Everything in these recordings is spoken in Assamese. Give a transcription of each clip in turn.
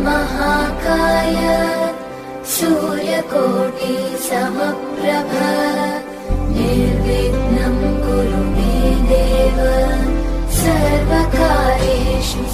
महाकाय सूर्यकोटि समप्रभ निर्विघ्नं कुरु मे देव सर्वकार्येषु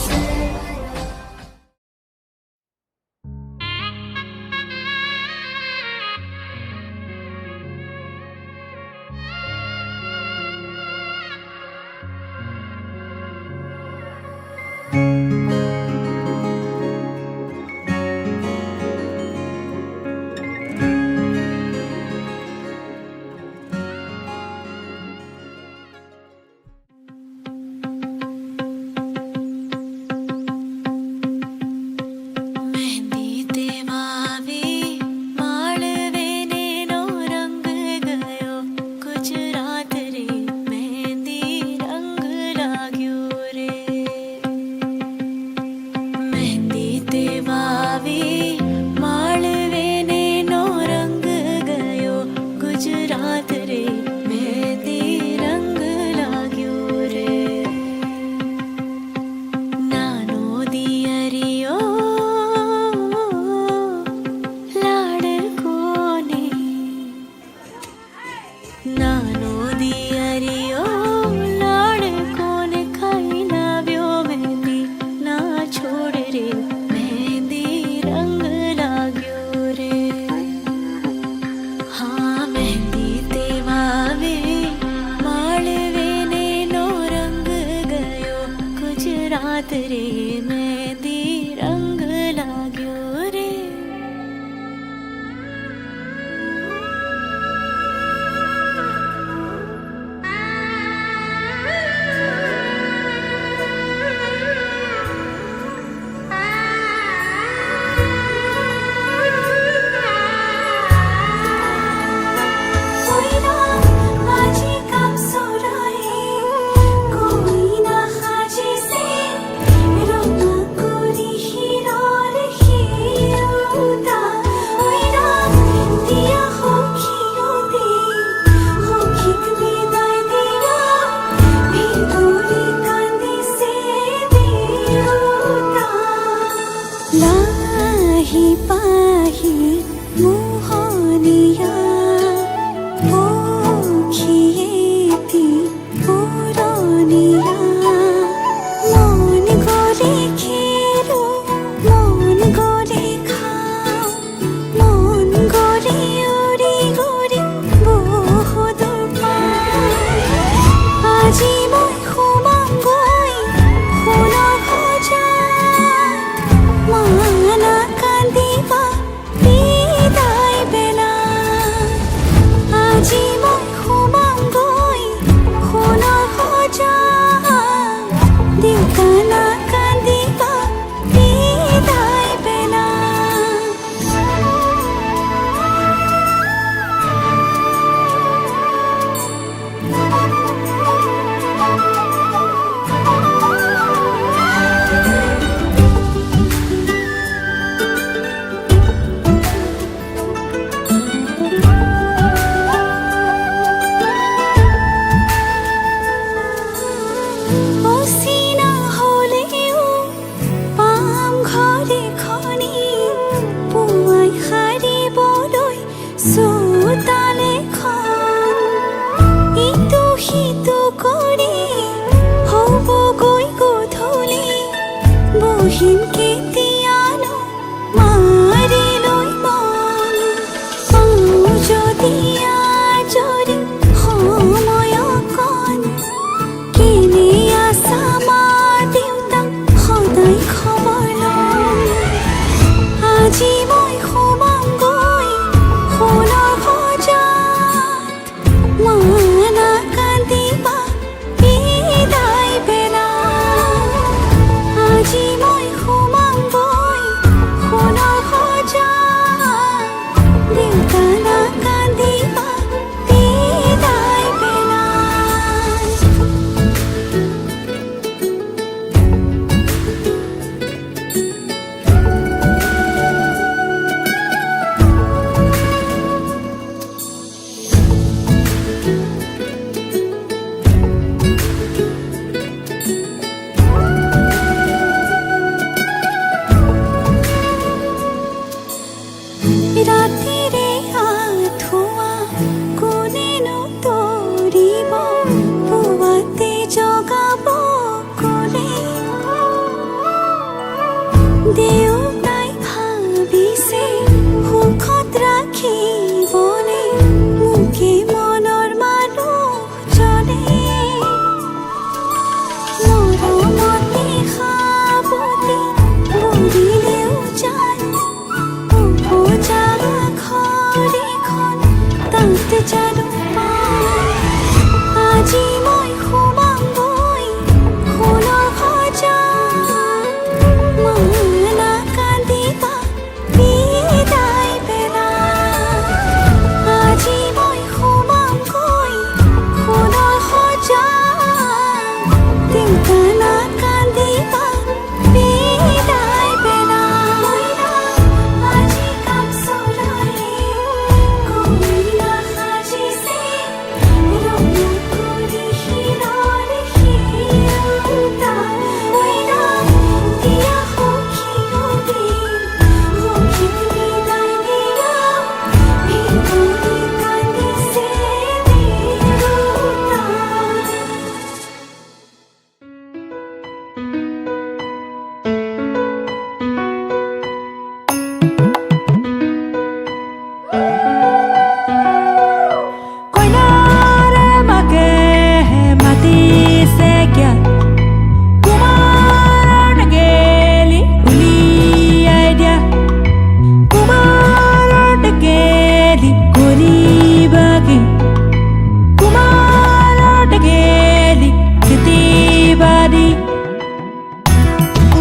আজি মই সোমাম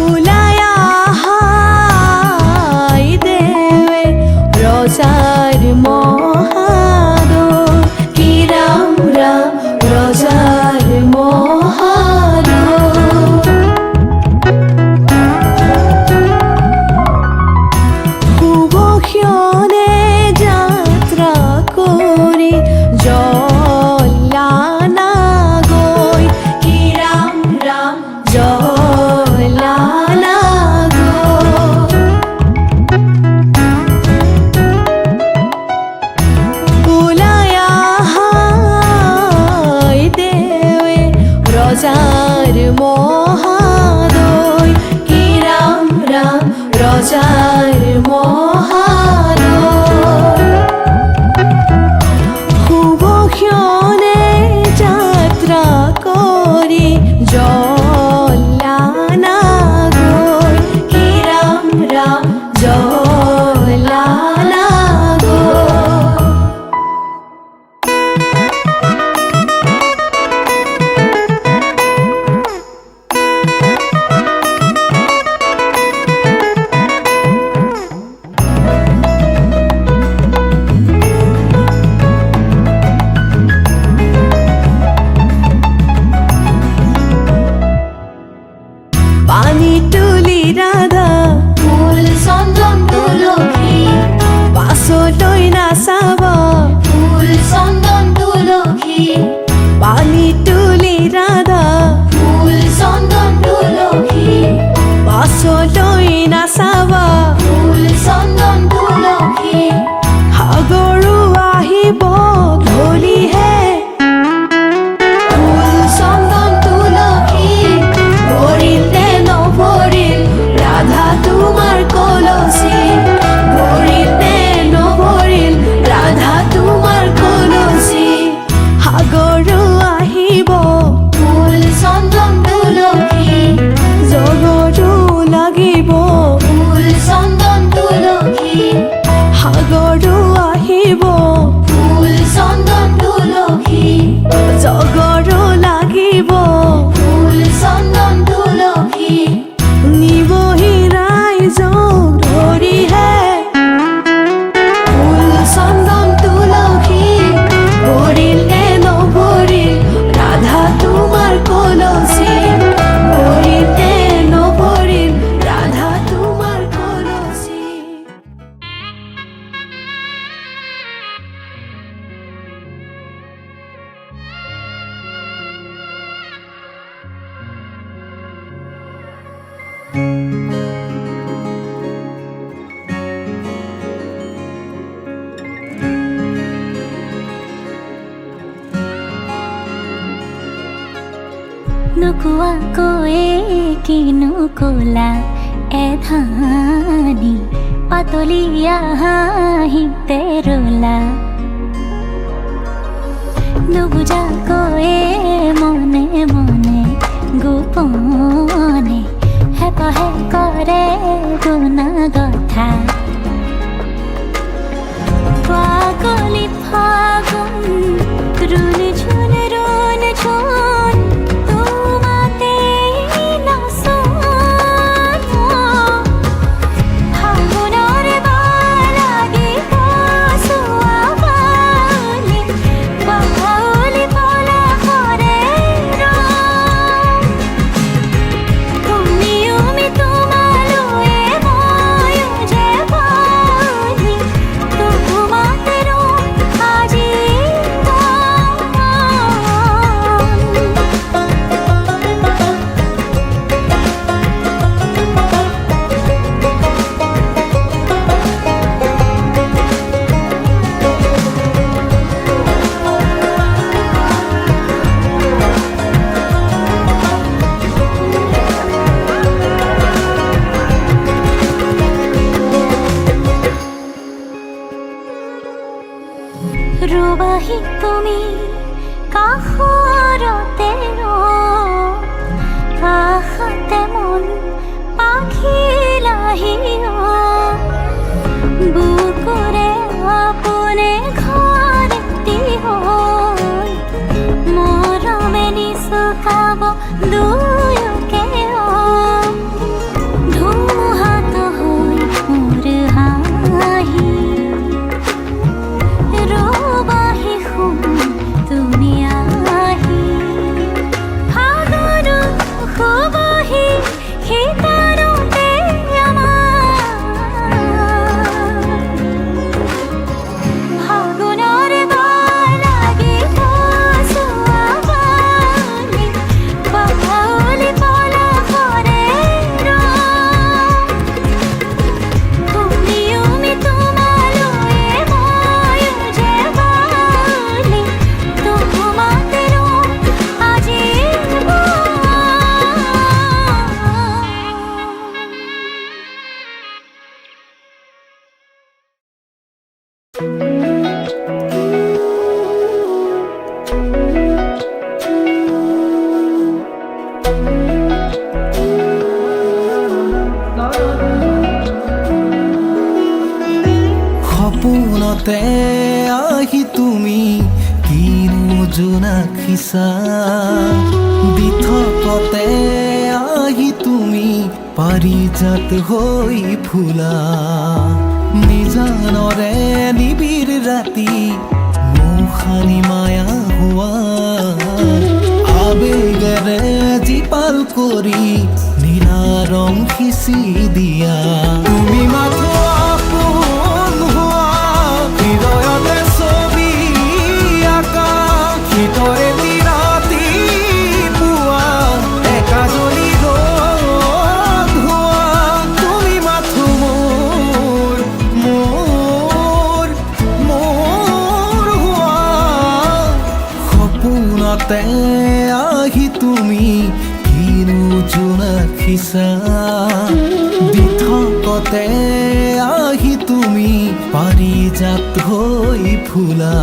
ওলাই আহাই দেৱে ৰজাৰ মহাদয় কি ৰাম ৰাম ৰজাৰ মহাদয় শুভক্ষণে যাত্ৰা কৰি জলানা গৈ কি ৰাম ৰাম জলানা গৈ ওলাই আহাই দেৱে ৰজাৰ মহাদয় কি ৰাম ৰাম ৰজাৰ মহাদয় শুভক্ষণে যাত্ৰা কৰি জলানা গৈ কি ৰাম ৰাম জলানা গৈ পানী তুলি ৰাধা ফুল চন্দন তুলসী পাছলৈ নাচাব ফুল চন্দন তুলসী পানী তুলি ৰাধা ফুল চন্দন তুলসী পাছলৈ নাচাব ফুল চন্দন তুলসী সাগৰো আহিব ধলিহে ফুল চন্দন তুলসী ভৰিল নে নভৰিল ৰাধা তোমাৰ কলচী ভৰিল নে নভৰিল ৰাধা তোমাৰ কলচী সাগৰো আহিব ফুল চন্দন তুলসী জগতো লাগিব ফুল চন্দন তুলসী সাগৰো আহিব ফুল চন্দন তুলসী জগৰো লাগিব ফুল চন্দন তুলসী নিবহি ৰাইজক ধৰিহে ফুল চন্দন তুলসী ভৰিল নে নভৰিল ৰাধা তোমাৰ কলচী ভৰিল নে নভৰিল ৰাধা তোমাৰ কলচী নোকোৱাকৈয়ে কিনো কলা এধানি পাতলীয়া হাঁহিতে ৰলা নুবুজাকৈয়ে মনে মনে গোপনে হেপাহে কৰে গুণা গথা পাগলি ফাগুন ৰুণ ঝুন তোমাতে নাচন ফাগুনৰ বালাগি কচুৱা বালি বাউলি পলাশৰে ৰং তুমি উমি তোমালৈ ময়ো যে পালি তোমাতে ৰং আজি ৰুবাহি তুমি কাষৰতে আশাতে মন পাখিলাহি বুকুৰে আপোনে ঘৰতি হৈ মৰমে নিচুকাব দুয়োকে সপোনতে আহি তুমি কিনো জোনাকিছা দি থকতে আহি তুমি পাৰিজাত হৈ ফুলা নিজানৰে নিবিৰ ৰাতি মুখানি মায়া হোৱা আবেগেৰে জীপাল কৰি নীলা ৰং সিঁচি দিয়া তুমি মাথো আপোন হোৱা হৃদয়তে ছবি আঁকা শীতৰে ৰাতি পুৱা একাজনী ৰ'দ হোৱা তুমি মাথো মোৰ মোৰ মোৰ হোৱা সপোনতে আহি তুমি কিনো জোনাকিছা দি থকতে আহি তুমি পাৰিজাত হৈ ফুলা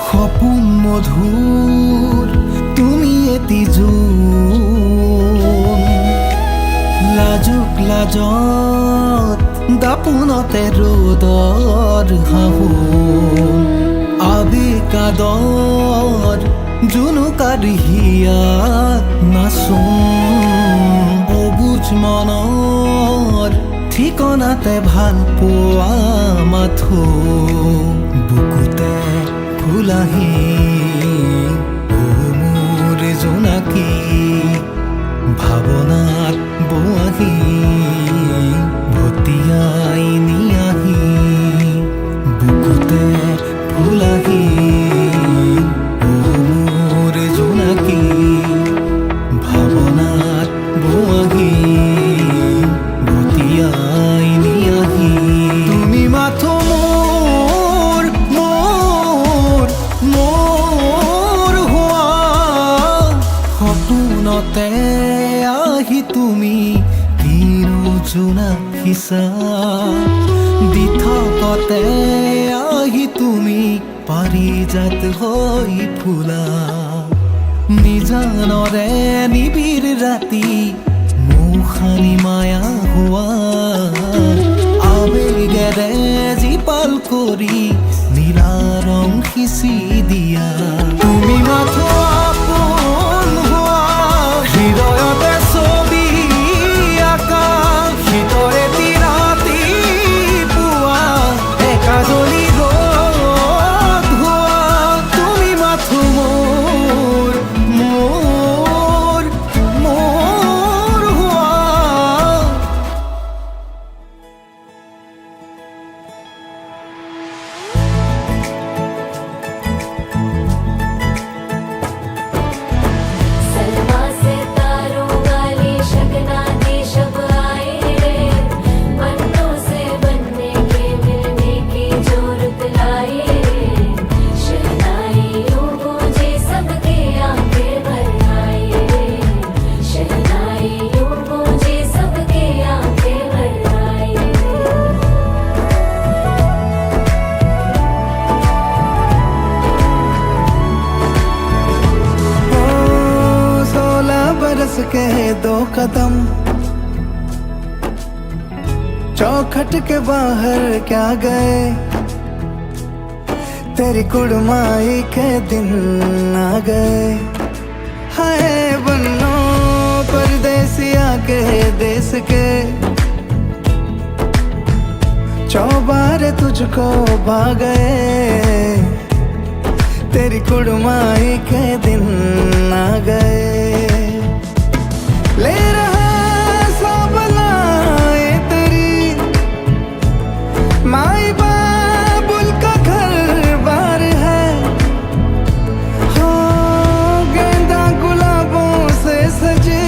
সপোন মধুৰ তুমি এটি জোন লাজুক লাজত দাপোনতে ৰ'দৰ হাঁহোন আবেকাদৰ জোনোকাৰ হিয়াত নাচোন অবুজ মনৰ ঠিকনাতে ভাল পোৱা মাথো বুকুতে ফুলাহি ও মোৰ জোনাকী ভাৱনাত বোৱাহি ভটিয়াই নিয়াহি বুকুতে ফুলাহি ও মোৰ জোনাকী ভাৱনাত বোৱাহি ভটিয়াই নিয়াহি তুমি মাথো মোৰ মোৰ মোৰ হোৱা সপোনতে আহি তুমি কিনো জোনাকিছা দি থকতে আহি তুমি পাৰিজাত হৈ ফুলা নিজানৰে নিবিৰ ৰাতি মুখানি মায়া হোৱা আবেগেৰে জীপাল কৰি নীলা ৰং সিঁচি দিয়া তুমি মাথো আপোন হোৱা হৃদয়তে ছবি আঁকা শীতৰে ৰাতি পুৱা একাজনী ৰ'দ হোৱা তুমি মাথো মোৰ মোৰ মোৰ হোৱা सलमा से तारों वाली शगना दे शब आए रे बनों से बनने के मिलने की जरूरत लाए रे शहनाइयों गूंजे सबके आंखें भर आए रे शहनाइयों गूंजे सबके आंखें भर आए रे ओ 16 बरस के 2 कदम चौखट के बाहर क्या गए तेरी कुड़माई के दिन आ गए हाय बन्नो परदेसिया के देश के चौबारे तुझको भा गए तेरी कुड़माई के दिन आ गए ले रहा सब लाए तेरी माई बाबुल का घर बार है हो गेंदा गुलाबों से सजे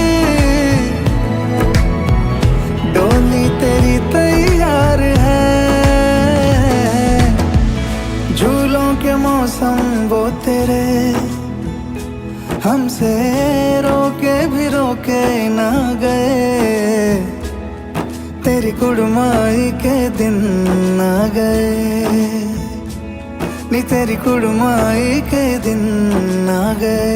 हमसे रोके भी रोके ना गए, तेरी कुड़माई के दिन आ गए, नी तेरी कुड़माई के दिन आ गए।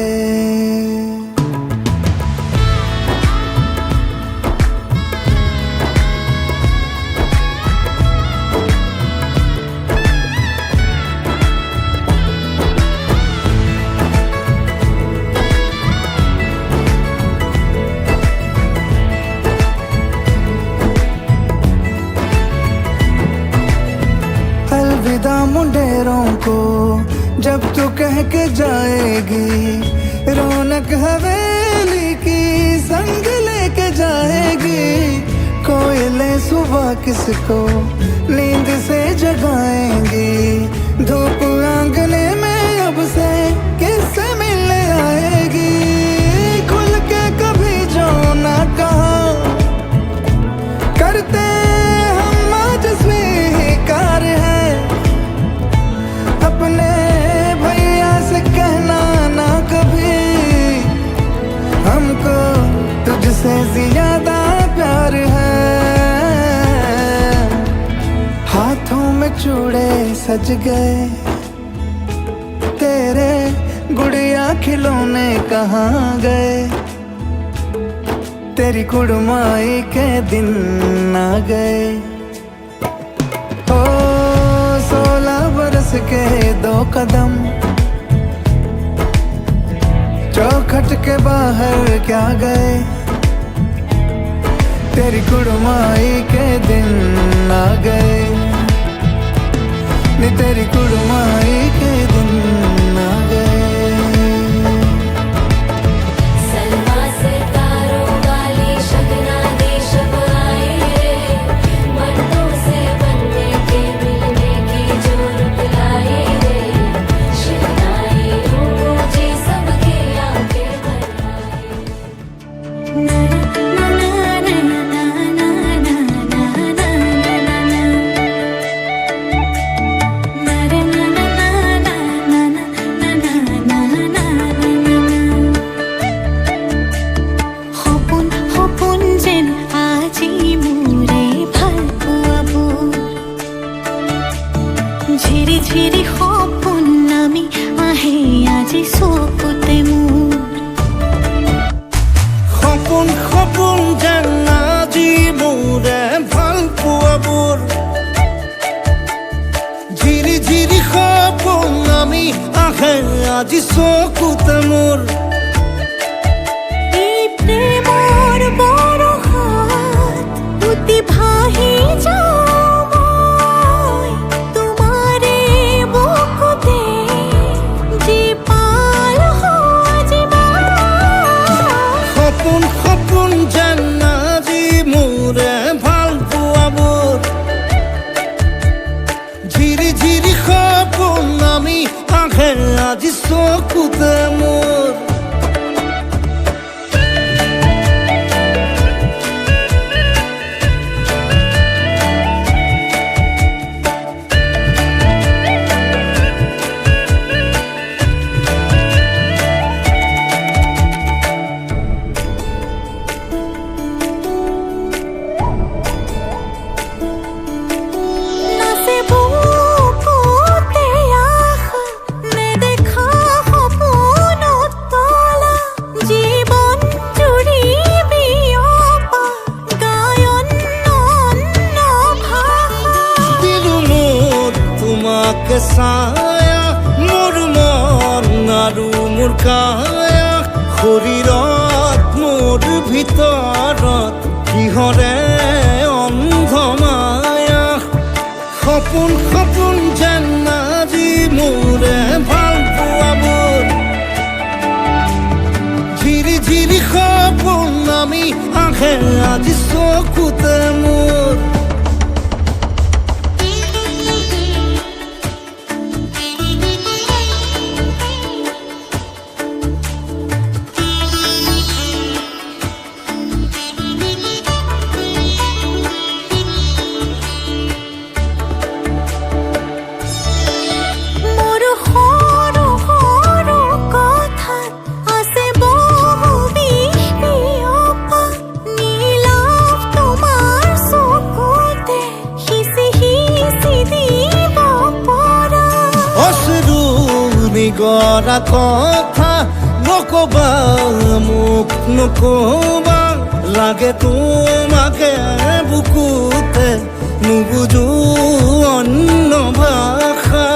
अलविदा मुंडेरों को जब तू कह के जाएगी, रौनक हवेली की संग लेके जाएगी। कोयले सुबह किसको नींद से जगाएंगी, धूप आंगने में अब से किससे मिलने आएगी। खुल के कभी जो ना कहा करते हम आज स्वीकार है, अपने भैया से कहना ना कभी, हमको तुझसे ज्यादा प्यार है। हाथों में चूड़े सज गए, तेरे गुड़िया खिलौने कहाँ गए, तेरी कुड़माई के दिन आ गए। ओ 16 बरस के 2 कदम, चौखट के बाहर क्या गए, तेरी कुड़माई के दिन आ गए, नी तेरी कुड़माई के दिन आ गए। सलमा सितारों वाली शगना देश अब आए रे, मन्नों से बनने के मिलने की जरूरत लाए रे, शहनाई गूंजे सबके आंखें भर आए। ঝিরি ঝিরি সপোন নামি আহে আজি চকুতে মোৰ। সপোন সপোন যেন আজি মোৰে ভাল পোৱাবোৰ, ঝিৰি ঝিৰি সপোন আমি আহে আজি চকুতে মোৰ। এই প্ৰেমৰ বৰষাত উটি ভাহি যাওঁ মই, তোমাৰে বুকুতে জীপাল আজি মই। সপোন সপোন যেন আজি মোৰে ভাল পোৱাবোৰ, ঝিৰি ঝিৰি সপোন আমি আহে আজি চকুতে মোৰ। নাচে বুকুতে আশা, নেদেখা সপোনত তলা, জীৱন জুৰি বিয়পা গায়ন অন্য ভাষা। দিলো মোৰ তোমাকে ছায়া, মোৰ মন আৰু মোৰ কায়া, শৰীৰত মোৰ ভিতৰত কিহৰে অন্ধ মায়া। সপোন সপোন যেন আজি মোৰে ভাল পোৱাবোৰ, ঝিৰি ঝিৰি সপোন আমি আহে আজি চকুতে মোৰ। মোৰ সৰু সৰু কথাত আছে গড়া কথা নকবা মোক নকবা লাগে তোমাকে বুকুতে নুবুজো অন্য ভাষা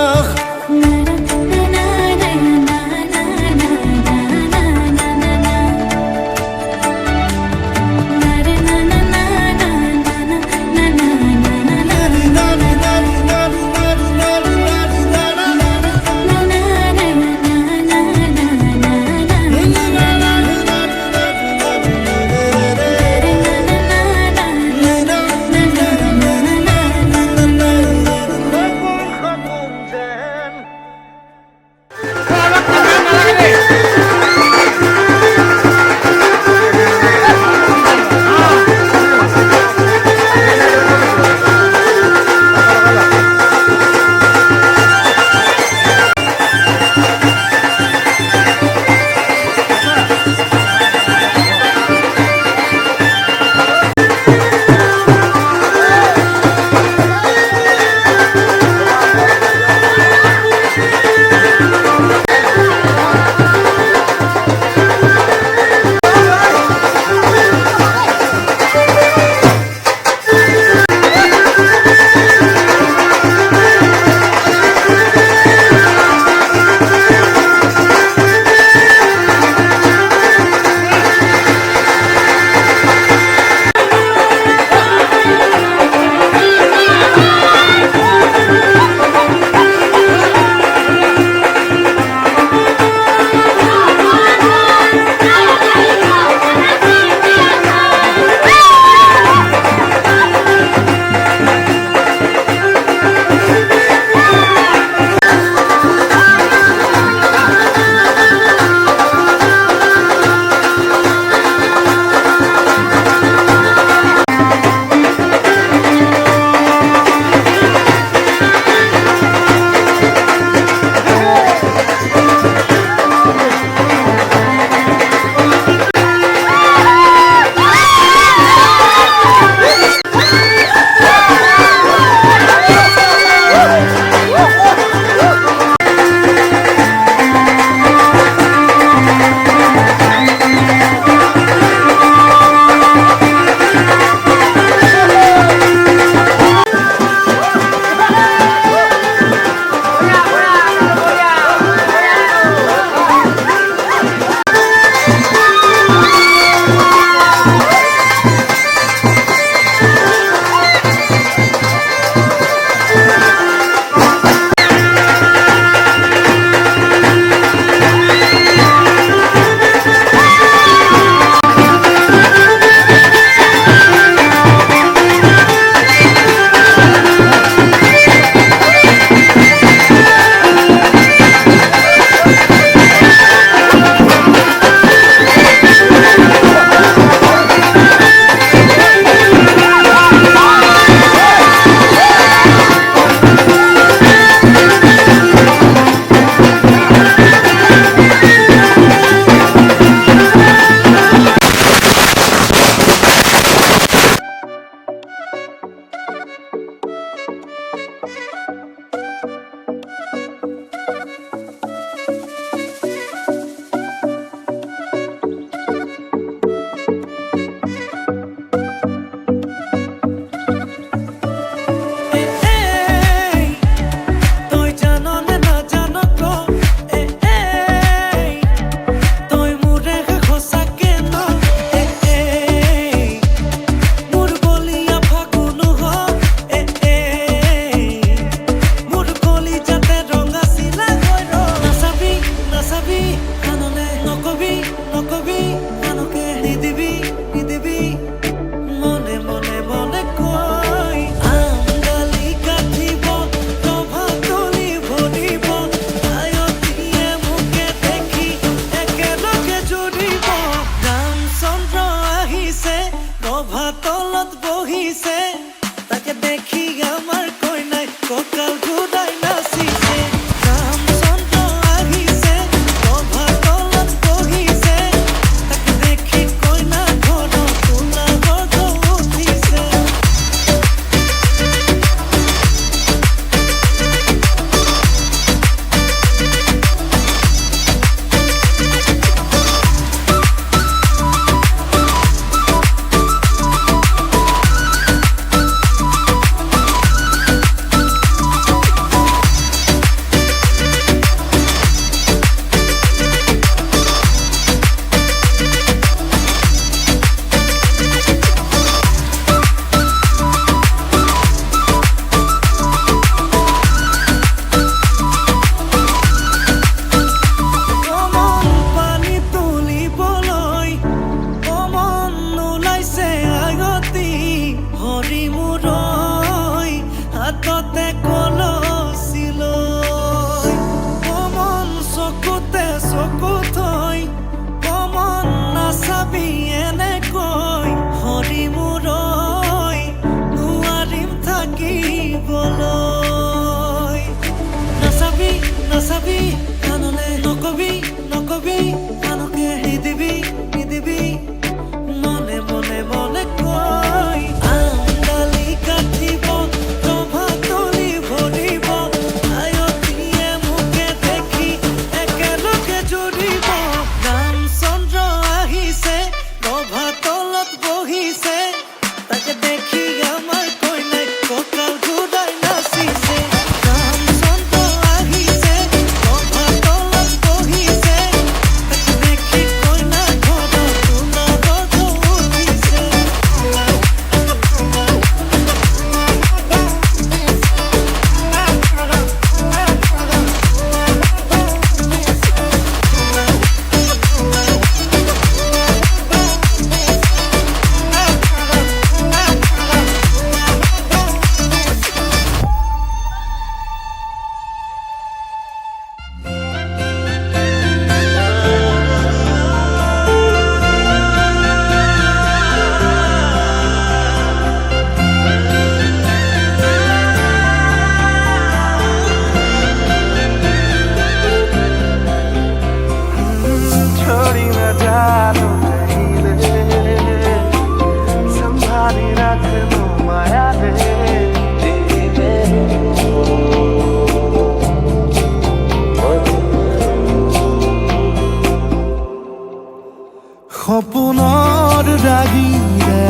সপোনৰ ৰাগিৰে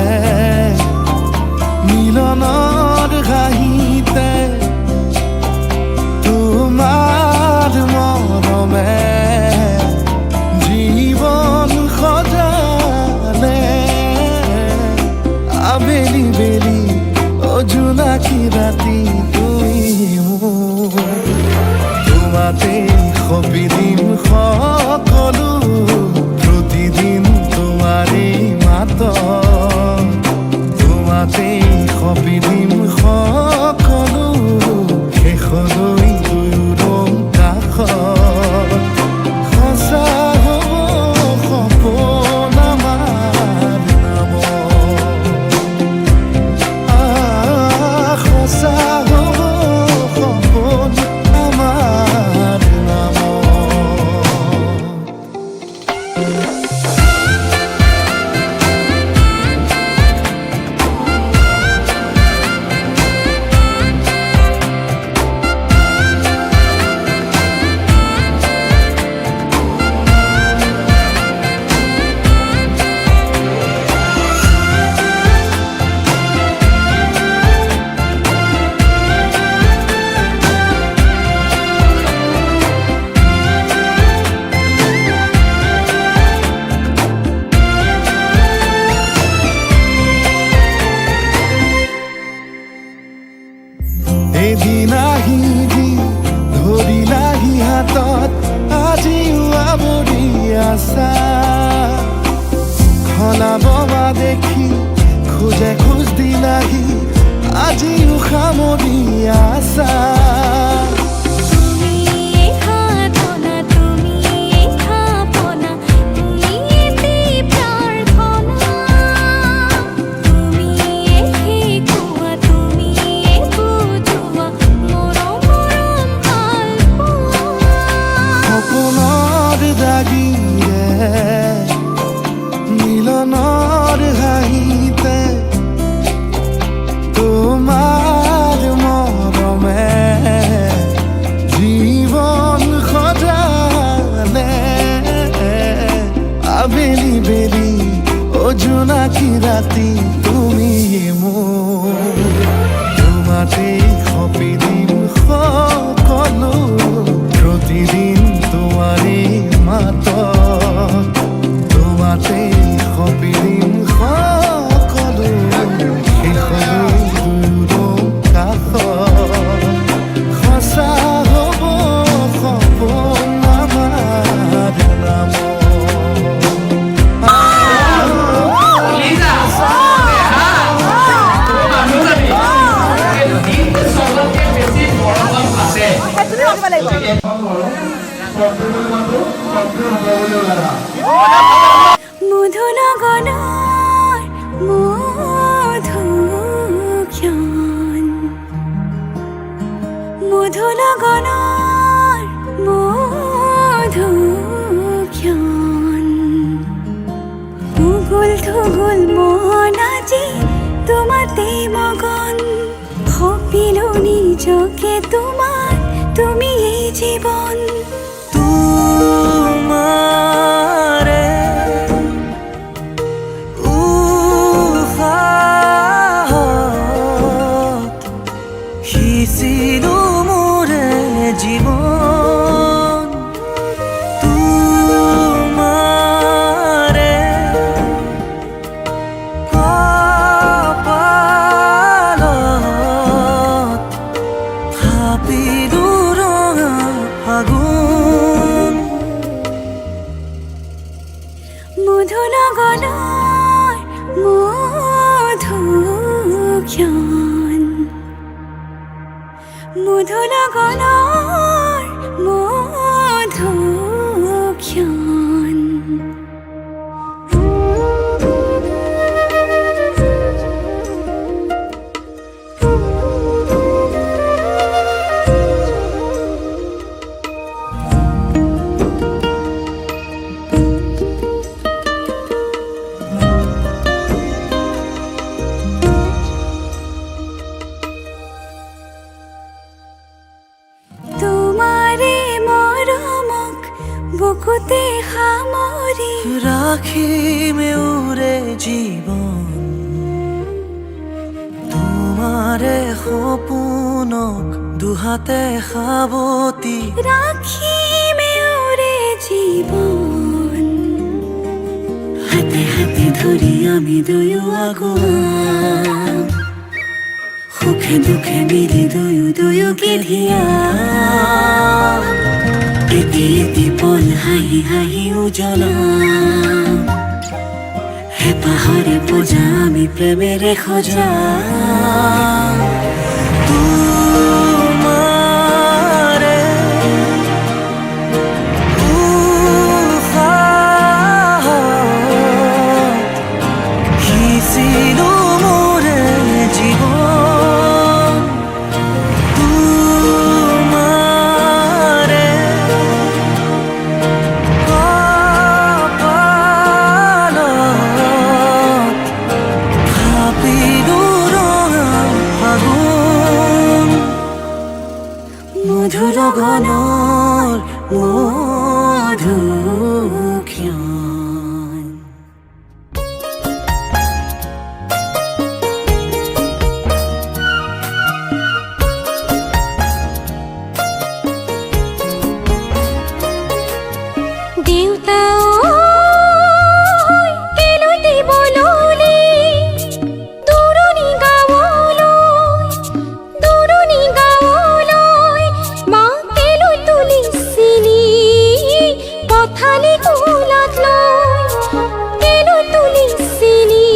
মিলনৰ হাঁহিতে তোমাৰ মৰমে জীৱন সজালে আবেলি বেলি জোনাকী ৰাতি তুমি মোৰ তোমাতে সপিদিম সকলো প্ৰতিদিন তোমাৰে মাত তোমাতে সপিদিম সকলো শেষলৈ দুয়োদম কাষত সঁচা হ'ব সপোন আমাৰ নামত সঁচা হ'ব সপোন আমাৰ নামত এদিন আহিবি ধৰিলাহি হাতত আজিও আৱৰি আছা খলাব বা দেখি খোজে খোজ দিলাহি আজিও সামৰি আছা তুমি খাতনা তুমি খাপনা তুমি এটি প্ৰাৰ্থনা তুমি শিকোৱা তুমি বুজোৱা মৰম মৰম ভালপোৱা সপোনৰ দাগিৰে মিলনৰ হাঁহিতে তোমাৰ মৰমে জীৱন সজালে আবেলি বেলি জোনাকী ৰাতি তুমি মোৰ তোমাতে সপিদিম সকলো প্ৰতিদিন তোমাৰে মাত তোমাতে সপিদিম সকলো শেষলৈ দুয়োদম কাষত সঁচা হ'ব সপোন আমাৰ নামত মধুনগনৰ মধুক্ষণ মধুনগনৰ মধুক্ষণ উগুল থুগুল মন আজি তোমাতে মগন সপিলো নিজকে তোমাৰ তুমি এই জীৱন তোমাৰে উশাহত সিঁচিলো মোৰে জীৱন তোমাৰে কপালত থাপিলো ৰঙা ফাগুন মধুনগনৰ মধুক্ষণ মধুনগনৰ মধুক্ষণ ৰাখিমে উৰে জীৱন তোমাৰে সপোনক দুহাতে সাৱটি রাখিমে ওরে জীবন হাতে হাতে ধরি আমি দুয়ো আগুয়া সুখে দুখে মিলি দুয়ো দুয়োকে ধিয়া এটি এটি পল হাঁহি হাঁহি উজ্বলা হেঁপাহৰে পূজা আমি প্ৰেমেৰে সজা তোমাৰে উশাহত সিঁচিলো মোৰে জীৱন তোমাৰে কপালত থাপিলো ৰঙা ফাগুন মধুৰ গণৰ মধুক্ষণ দেউতা কেলৈ দিবলৈ দূৰণি গাঁৱলৈ মা কেলৈ তুলিছিলি পথালি কোলাত লৈ কেলৈ তুলিছিলি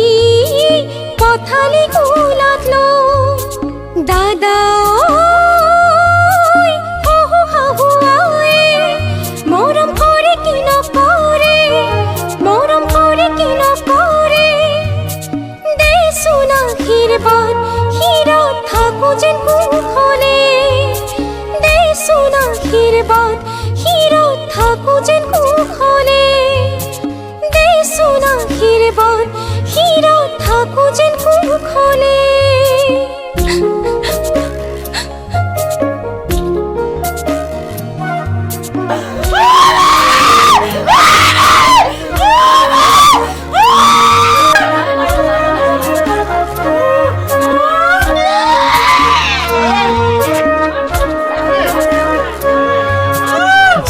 পথালি কোলাত লৈ দাদা শহু শাহুৱাই মৰম কৰে কি নকৰে মৰম কৰে কি নকৰে দেচোন আশীৰ্বাদ শিৰত থাকো যেন কুশলে দেচোন আশীৰ্বাদ শিৰত থাকো যেন কুশলে দেচোন আশীৰ্বাদ শিৰত থাকো যেন কুশলে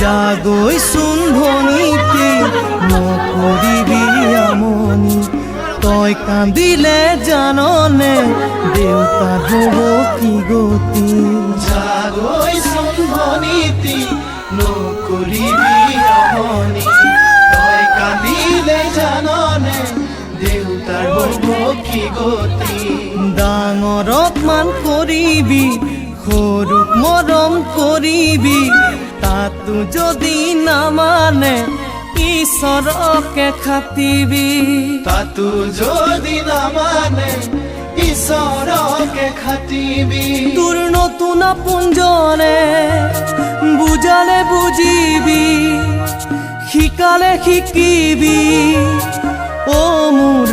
জাগৈচোন ভনীতি নকৰিবি আমনি তই কান্দিলে জাননে দেউতা হ'ব কি গতি জাগৈচোন ভনীতি নকৰিবি আমনি তই কান্দিলে জাননে দেউতাৰ হ'ব কি গতি ডাঙৰক মান কৰিবি সৰুক মৰম কৰিবি তাতো যদি নামানে ঈশ্বৰকে খাটিবি তাতো যদি নামানে ঈশ্বৰকে খাটিবি তোৰ নতুন আপোনজনে বুজালে বুজিবি শিকালে শিকিবি অ মোৰ